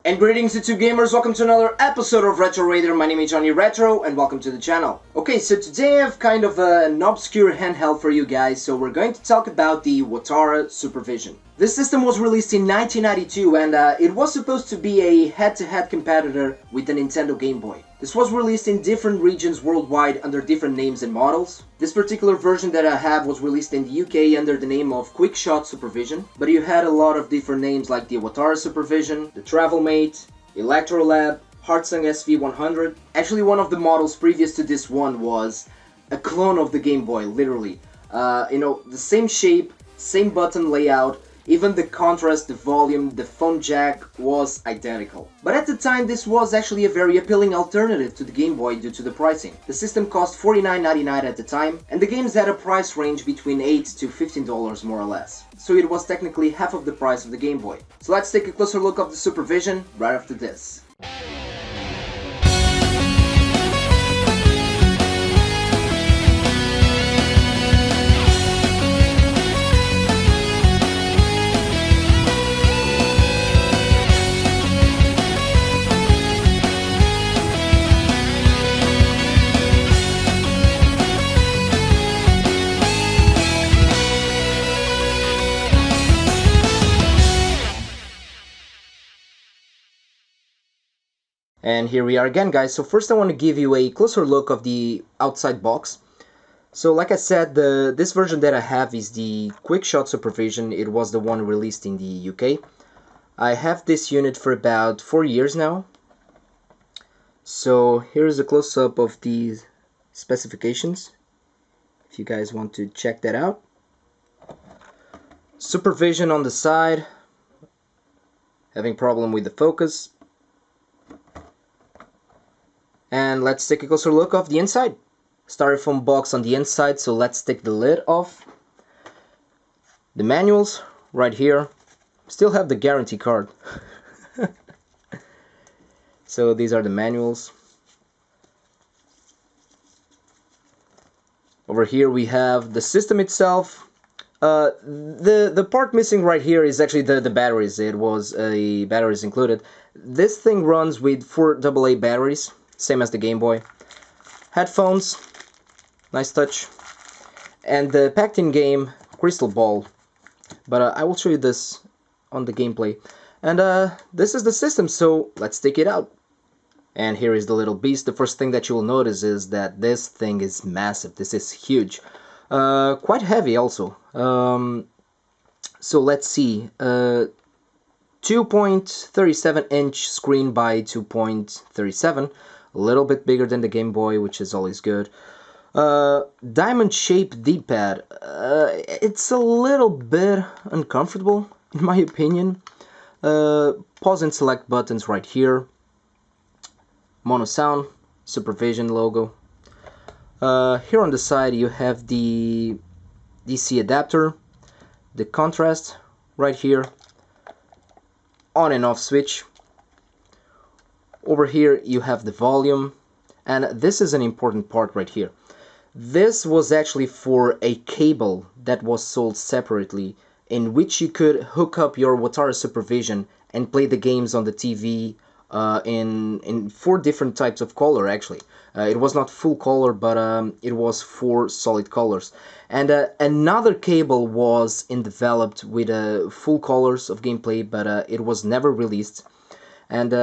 And greetings to gamers, welcome to another episode of Retro Raider. My name is Johnny Retro and welcome to the channel. Okay, so today I have kind of an obscure handheld for you guys, so we're going to talk about the Watara Supervision. This system was released in 1992 and it was supposed to be a head-to-head competitor with the Nintendo Game Boy. This was released in different regions worldwide under different names and models. This particular version that I have was released in the UK under the name of Quickshot Supervision, but you had a lot of different names like the Watara Supervision, the Travelmate, Electrolab, Heartsong SV100. Actually, one of the models previous to this one was a clone of the Game Boy, literally. The same shape, same button layout, even the contrast, the volume, the phone jack was identical. But at the time this was actually a very appealing alternative to the Game Boy due to the pricing. The system cost $49.99 at the time, and the games had a price range between $8 to $15 more or less. So it was technically half of the price of the Game Boy. So let's take a closer look of the Supervision right after this. And here we are again, guys. So first I want to give you a closer look of the outside box. So like I said, this version that I have is the Quickshot Supervision. It was the one released in the UK. I have this unit for about 4 years now. So here's a close-up of the specifications, if you guys want to check that out. Supervision on the side, having problem with the focus. And let's take a closer look of the inside. Styrofoam box on the inside, so let's take the lid off. The manuals right here. Still have the guarantee card. So these are the manuals. Over here we have the system itself. The part missing right here is actually the batteries. It was a batteries included. This thing runs with 4 AA batteries, same as the Game Boy. Headphones, nice touch. And the packed-in game crystal ball. But I will show you this on the gameplay. And this is the system, so let's take it out. And here is the little beast. The first thing that you will notice is that this thing is massive. This is huge. Quite heavy also. So let's see. 2.37 inch screen by 2.37. A little bit bigger than the Game Boy, which is always good. Diamond-shaped D-pad. It's a little bit uncomfortable, in my opinion. Pause and select buttons right here. Mono sound, Supervision logo. Here on the side you have the DC adapter, the contrast right here, on and off switch. Over here you have the volume, and this is an important part right here. This was actually for a cable that was sold separately, in which you could hook up your Watara Supervision and play the games on the TV in 4 different types of color actually. It was not full color, but it was 4 solid colors. And another cable was developed with full colors of gameplay, but it was never released. And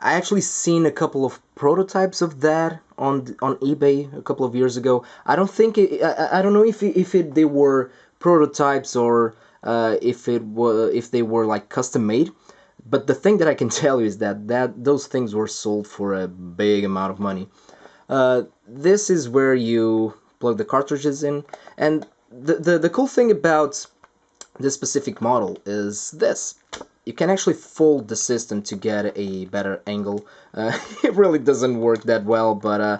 I actually seen a couple of prototypes of that on eBay a couple of years ago. I don't think I don't know if they were prototypes or if they were like custom made. But the thing that I can tell you is that those things were sold for a big amount of money. This is where you plug the cartridges in, and the cool thing about this specific model is this. You can actually fold the system to get a better angle. It really doesn't work that well, but I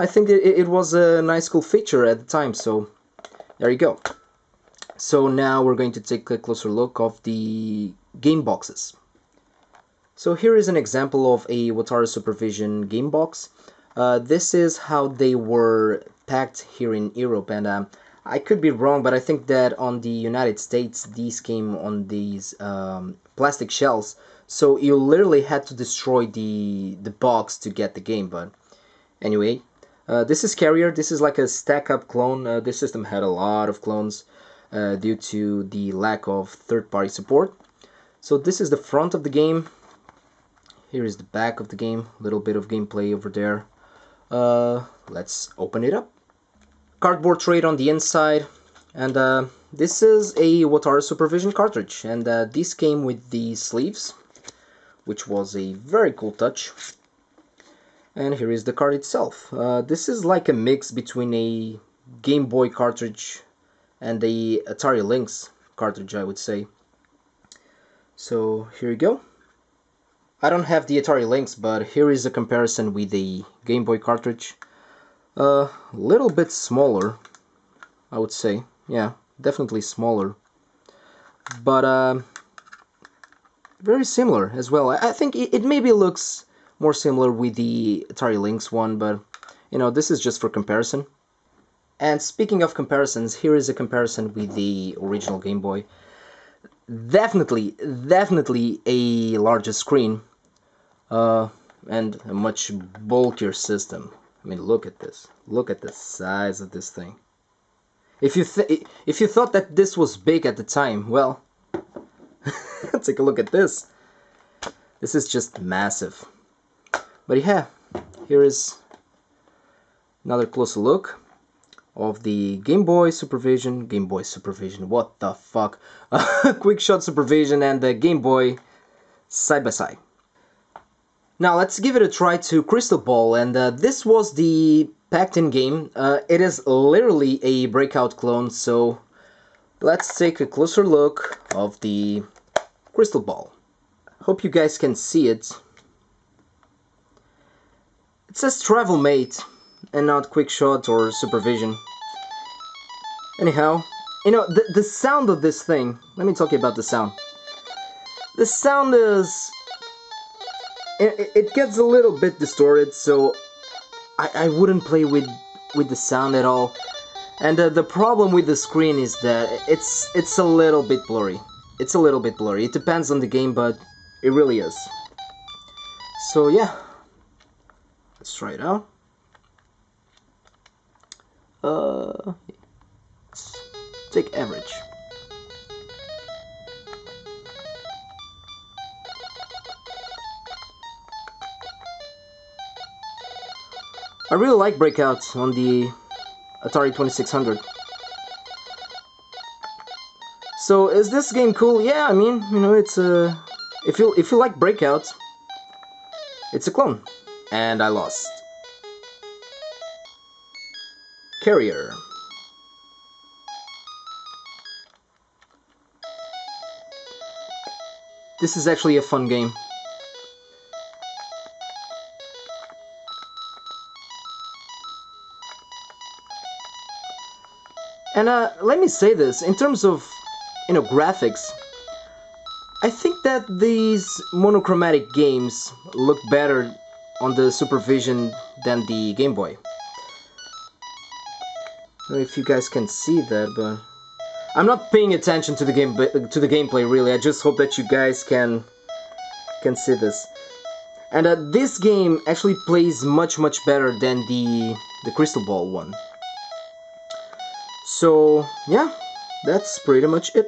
think it was a nice cool feature at the time, so there you go. So now we're going to take a closer look of the game boxes. So here is an example of a Watara Supervision game box. This is how they were packed here in Europe, and I could be wrong, but I think that on the United States these came on these plastic shells, So you literally had to destroy the box to get the game. But anyway, this is Carrier. This is like a stack-up clone. This system had a lot of clones due to the lack of third-party support. So this is the front of the game. Here is the back of the game. A little bit of gameplay over there. Let's open it up. Cardboard tray on the inside. And this is a Watara Supervision cartridge. And this came with the sleeves, which was a very cool touch. And here is the card itself. This is like a mix between a Game Boy cartridge and a Atari Lynx cartridge, I would say. So here you go. I don't have the Atari Lynx, but here is a comparison with the Game Boy cartridge. A little bit smaller, I would say. Yeah, definitely smaller. But very similar as well. I think it maybe looks more similar with the Atari Lynx one, but you know, this is just for comparison. And speaking of comparisons, here is a comparison with the original Game Boy. Definitely a larger screen, and a much bulkier system. I mean, look at this. Look at the size of this thing. If you thought that this was big at the time, well, take a look at this. This is just massive. But yeah, here is another closer look of the Game Boy Supervision, what the fuck, Quickshot Supervision and the Game Boy side by side. Now let's give it a try to Crystal Ball, and this was the packed-in game. It is literally a breakout clone, so let's take a closer look of the Crystal Ball. Hope you guys can see it. It says Travel Mate and not Quickshot or Supervision. Anyhow, you know, the sound of this thing, let me talk about the sound. The sound is... It gets a little bit distorted, so I wouldn't play with the sound at all. And the problem with the screen is that it's a little bit blurry. It's a little bit blurry. It depends on the game, but it really is. So yeah, let's try it out. Let's take average. I really like Breakout on the Atari 2600. So is this game cool? Yeah, I mean, you know, it's a... If you like Breakout, it's a clone. And I lost. Carrier. This is actually a fun game. And let me say this, in terms of, you know, graphics, I think that these monochromatic games look better on the Supervision than the Game Boy. I don't know if you guys can see that, but I'm not paying attention to the gameplay really. I just hope that you guys can see this. And this game actually plays much better than the Crystal Ball one. So yeah, that's pretty much it.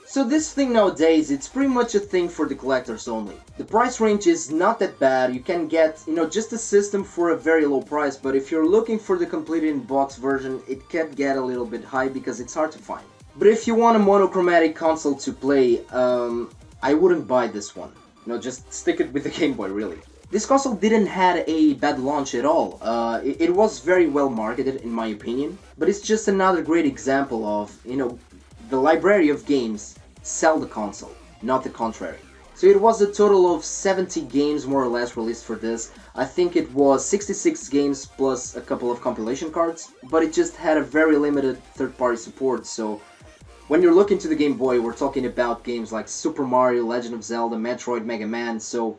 So this thing nowadays, it's pretty much a thing for the collectors only. The price range is not that bad. You can get, you know, just a system for a very low price, but if you're looking for the complete in-box version, it can get a little bit high because it's hard to find. But if you want a monochromatic console to play, I wouldn't buy this one. You know, just stick it with the Game Boy, really. This console didn't have a bad launch at all. It was very well marketed, in my opinion, but it's just another great example of, you know, the library of games sell the console, not the contrary. So it was a total of 70 games more or less released for this. I think it was 66 games plus a couple of compilation cards, but it just had a very limited third-party support, so when you're looking to the Game Boy, we're talking about games like Super Mario, Legend of Zelda, Metroid, Mega Man, so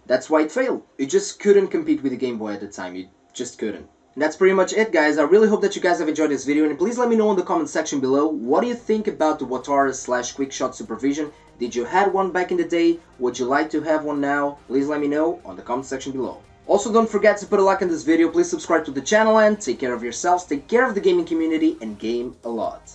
that's why it failed. You just couldn't compete with the Game Boy at the time, you just couldn't. And that's pretty much it, guys. I really hope that you guys have enjoyed this video, and please let me know in the comment section below what do you think about the Watara / Quickshot Supervision, Did you had one back in the day? Would you like to have one now? Please let me know on the comment section below. Also, don't forget to put a like on this video, please subscribe to the channel, and take care of yourselves, take care of the gaming community, and game a lot.